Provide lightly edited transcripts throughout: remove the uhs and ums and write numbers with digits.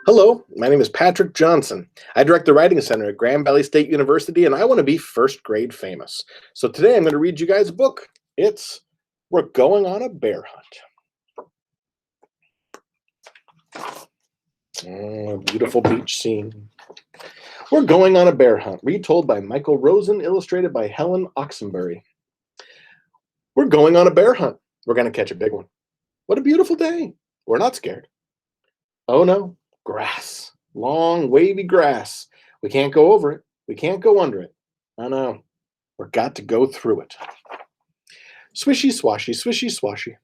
Hello, my name is Patrick Johnson. I direct the Writing Center at Grand Valley State University, and I want to be first grade famous. So today I'm going to read you guys a book. It's We're Going on a Bear Hunt. Oh, beautiful beach scene. We're Going on a Bear Hunt, retold by Michael Rosen, illustrated by Helen Oxenbury. We're going on a bear hunt. We're going to catch a big one. What a beautiful day. We're not scared. Oh no, grass. Long, wavy grass. We can't go over it. We can't go under it. I know. We've got to go through it. Swishy, swashy, swishy, swashy.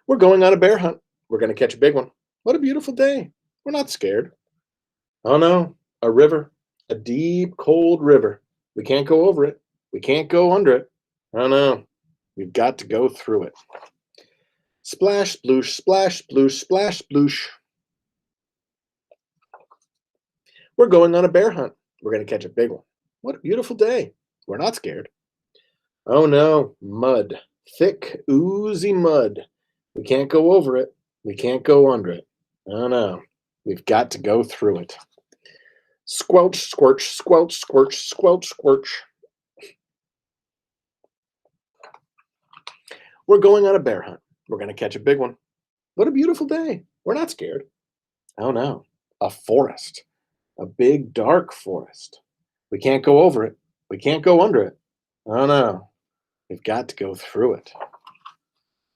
We're going on a bear hunt. We're going to catch a big one. What a beautiful day. We're not scared. Oh no, a river. A deep, cold river. We can't go over it. We can't go under it. Oh no, we've got to go through it. Splash, sploosh, splash, sploosh, splash, sploosh. We're going on a bear hunt. We're going to catch a big one. What a beautiful day. We're not scared. Oh no, mud. Thick, oozy mud. We can't go over it. We can't go under it. Oh no, we've got to go through it. Squelch, squirch, squelch, squirch, squelch, squirch. We're going on a bear hunt. We're going to catch a big one. What a beautiful day. We're not scared. Oh no, a forest. A big, dark forest. We can't go over it. We can't go under it. Oh no, we've got to go through it.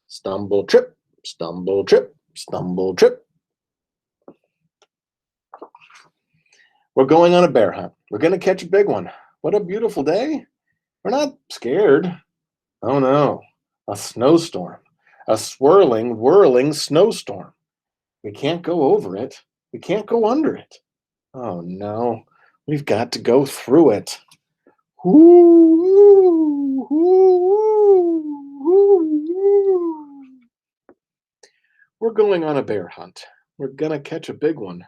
Stumble, trip, stumble, trip, stumble, trip. We're going on a bear hunt. We're going to catch a big one. What a beautiful day. We're not scared. Oh no, a snowstorm. A swirling, whirling snowstorm. We can't go over it. We can't go under it. Oh no, we've got to go through it. Ooh, ooh, ooh, ooh, ooh. We're going on a bear hunt. We're going to catch a big one.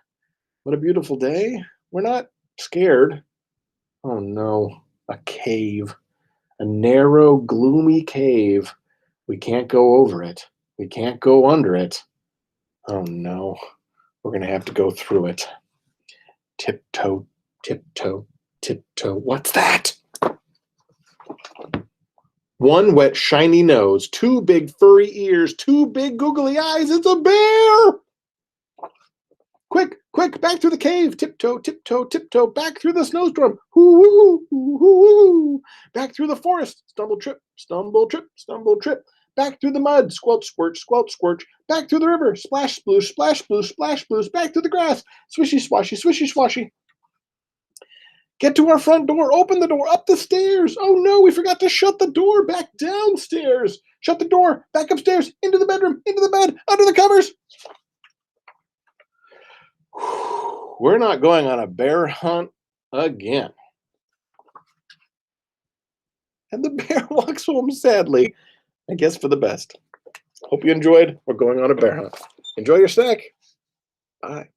What a beautiful day. We're not scared. Oh no, a cave. A narrow, gloomy cave. We can't go over it. We can't go under it. Oh no, we're going to have to go through it. Tiptoe, tiptoe, tiptoe. What's that? One wet, shiny nose, two big furry ears, two big googly eyes. It's a bear! Quick, quick, back through the cave. Tiptoe, tiptoe, tiptoe, back through the snowstorm. Hoo, hoo, hoo, hoo. Back through the forest. Stumble, trip, stumble, trip, stumble, trip. Back through the mud. Squelch, squirch, squelch, squirch. Back through the river. Splash, sploosh, splash, sploosh, splash, sploosh. Back through the grass. Swishy, swashy, swishy, swashy. Get to our front door. Open the door. Up the stairs. Oh no, we forgot to shut the door. Back downstairs. Shut the door. Back upstairs. Into the bedroom. Into the bed. Under the covers. We're not going on a bear hunt again. And the bear walks home sadly, I guess for the best. Hope you enjoyed. We're going on a bear hunt. Enjoy your snack. Bye.